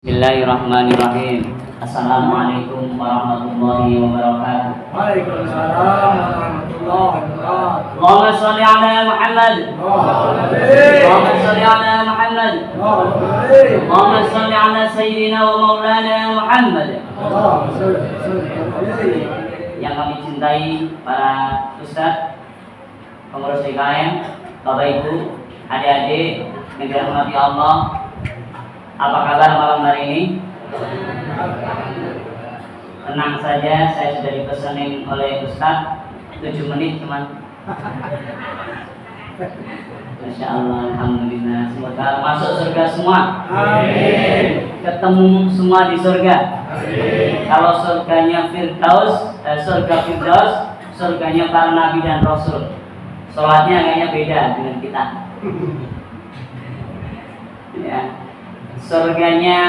Bismillahirrahmanirrahim. Assalamualaikum warahmatullahi wabarakatuh. Waalaikumsalam warahmatullahi wabarakatuh. Allahumma sholli ala Muhammad. Allahumma sholli ala Muhammad. Allahumma sholli ala sayyidina wa maulana Muhammad. Yang kami cintai para ustaz, pengurus DKM, Bapak Ibu, adik-adik yang dirahmati Allah. Apa kabar malam hari ini? Tenang saja, saya sudah dipesanin oleh Ustaz 7 menit cuman. Masya Allah, Alhamdulillah. Semoga masuk surga semua. Amin. Ketemu semua di surga. Amin. Kalau surganya Firdaus, surga Firdaus, surganya para nabi dan rasul. Sholatnya kayaknya beda dengan kita. Ya. Surganya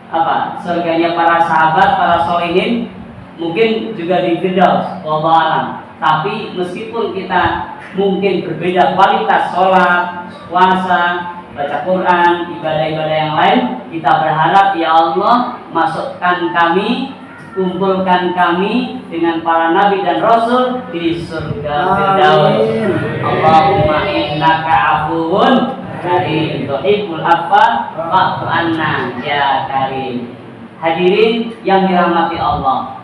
apa? Surganya para sahabat, para solihin mungkin juga di Firdaus, wallahu a'lam. Tapi meskipun kita mungkin berbeda kualitas sholat, puasa, baca Quran, ibadah-ibadah yang lain, kita berharap ya Allah masukkan kami, kumpulkan kami dengan para nabi dan rasul di surga Firdaus. Allahumma innaka afuwun karim tuhibbul afwa fa'fu anna ya karim. Hadirin yang dirahmati Allah,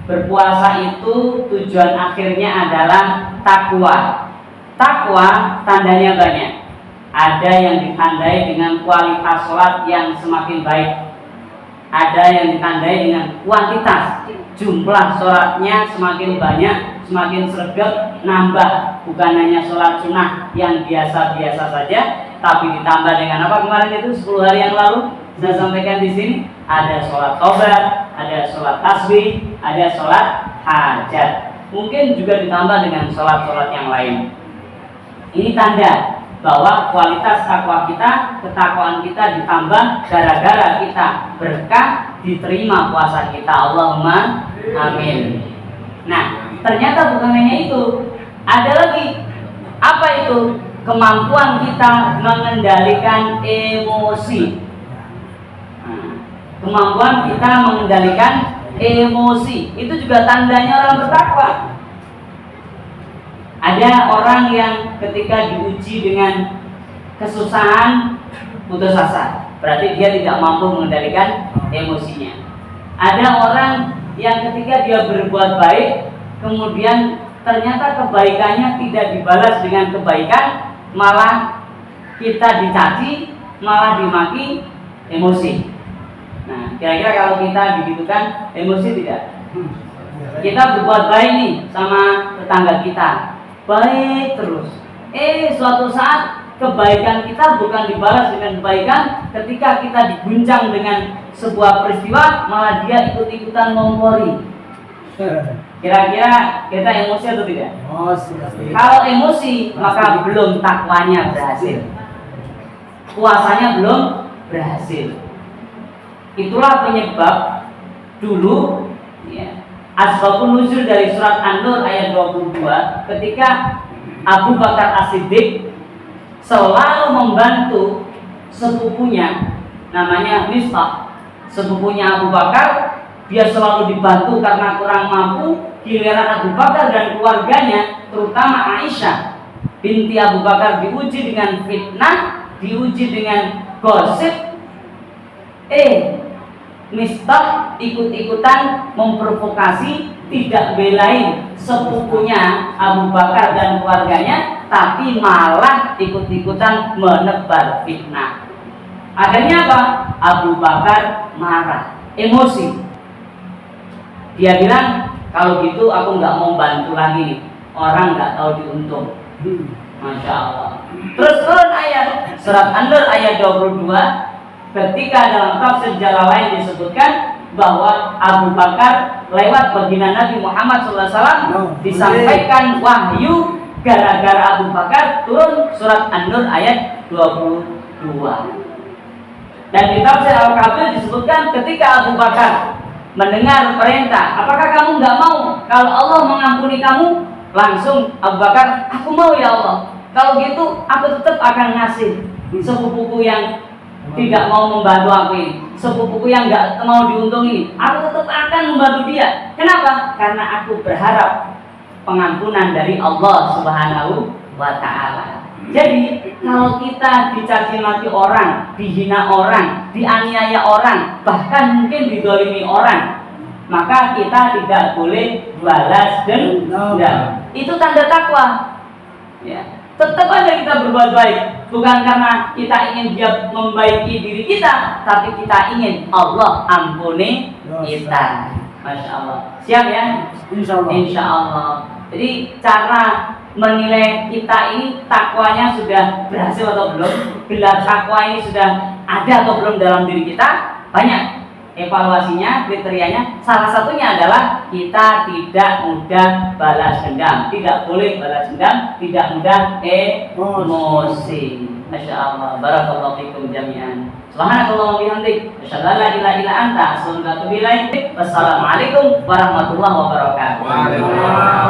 berpuasa itu tujuan akhirnya adalah takwa. Takwa tandanya banyak. Ada yang ditandai dengan kualitas sholat yang semakin baik, ada yang ditandai dengan kuantitas, jumlah sholatnya semakin banyak, semakin sregep, nambah. Bukan hanya sholat sunnah yang biasa-biasa saja, tapi ditambah dengan apa kemarin itu 10 hari yang lalu saya sampaikan di sini, ada sholat tobat, ada sholat tasbih, ada sholat hajat. Mungkin juga ditambah dengan sholat-sholat yang lain. Ini tanda bahwa kualitas takwa kita, ketakwaan kita ditambah gara-gara kita berkah, diterima puasa kita. Allahumma amin. Nah, ternyata bukan hanya itu, ada lagi. Apa itu? Kemampuan kita mengendalikan emosi. Kemampuan kita mengendalikan emosi itu juga tandanya orang bertakwa. Ada orang yang ketika diuji dengan kesusahan putus asa, berarti dia tidak mampu mengendalikan emosinya. Ada orang yang ketika dia berbuat baik, kemudian ternyata kebaikannya tidak dibalas dengan kebaikan, malah kita dicaci, malah dimaki, emosi. Nah, kira-kira kalau kita digitukan, emosi tidak? Kita berbuat baik nih sama tetangga kita, baik terus. Suatu saat kebaikan kita bukan dibalas dengan kebaikan, ketika kita diguncang dengan sebuah peristiwa, malah dia ikut-ikutan ngompori. Kira-kira kita emosi atau tidak? Kalau emosi, maka belum takwanya berhasil, puasanya belum berhasil. Itulah penyebab dulu ya, asbabun nuzul dari surat An-Nur ayat 22, ketika Abu Bakar As-Siddiq selalu membantu sepupunya namanya Mistah. Sepupunya Abu Bakar, dia selalu dibantu karena kurang mampu. Giliran Abu Bakar dan keluarganya, terutama Aisyah binti Abu Bakar, diuji dengan fitnah, diuji dengan gosip. Mistah ikut-ikutan memprovokasi, tidak belain sepupunya Abu Bakar dan keluarganya, tapi malah ikut-ikutan menebar fitnah. Akhirnya apa? Abu Bakar marah, emosi. Dia bilang, kalau gitu aku nggak mau bantu lagi, orang nggak tahu diuntung. Masya Allah. Terus turun ayat surat An-Nur ayat 22, ketika dalam tafsir Jalalain disebutkan bahwa Abu Bakar lewat baginda Nabi Muhammad SAW disampaikan wahyu, gara-gara Abu Bakar turun surat An-Nur ayat 22. Dan di tafsir Al-Kabir disebutkan ketika Abu Bakar mendengar perintah, apakah kamu nggak mau kalau Allah mengampuni kamu? Langsung Abu Bakar, aku mau ya Allah. Kalau gitu aku tetap akan ngasih sepupuku yang tidak mau membantu aku ini, sepupuku yang nggak mau diuntungi, aku tetap akan membantu dia. Kenapa? Karena aku berharap pengampunan dari Allah Subhanahu wa Ta'ala. Jadi kalau kita dicaci maki orang, dihina orang, dianiaya orang, bahkan mungkin didolimi orang, maka kita tidak boleh balas dendam. Itu tanda takwa. Ya. Tetap aja kita berbuat baik, bukan karena kita ingin dia membaiki diri kita, tapi kita ingin Allah ampuni kita. Masya Allah. Siap ya? Insya Allah. Insya Allah. Jadi cara menilai kita ini takwanya sudah berhasil atau belum, gelar takwa ini sudah ada atau belum dalam diri kita, banyak evaluasinya, kriterianya. Salah satunya adalah kita tidak mudah balas dendam, tidak boleh balas dendam, tidak mudah emosi. Masya Allah. Barakallahu fikum jami'an. Subhanakallah wa bihamdik, asyhadu an la ilaha illa anta, astaghfiruka wa atubu ilaik. Wassalamualaikum warahmatullahi wabarakatuh. Waalaikumsalam.